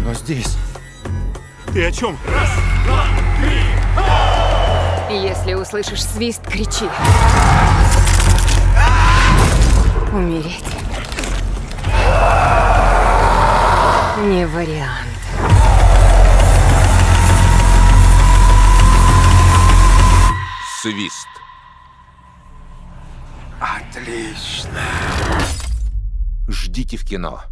Оно здесь. Ты о чем? Если услышишь свист, кричи. Умереть не вариант. Свист. Отлично. Ждите в кино.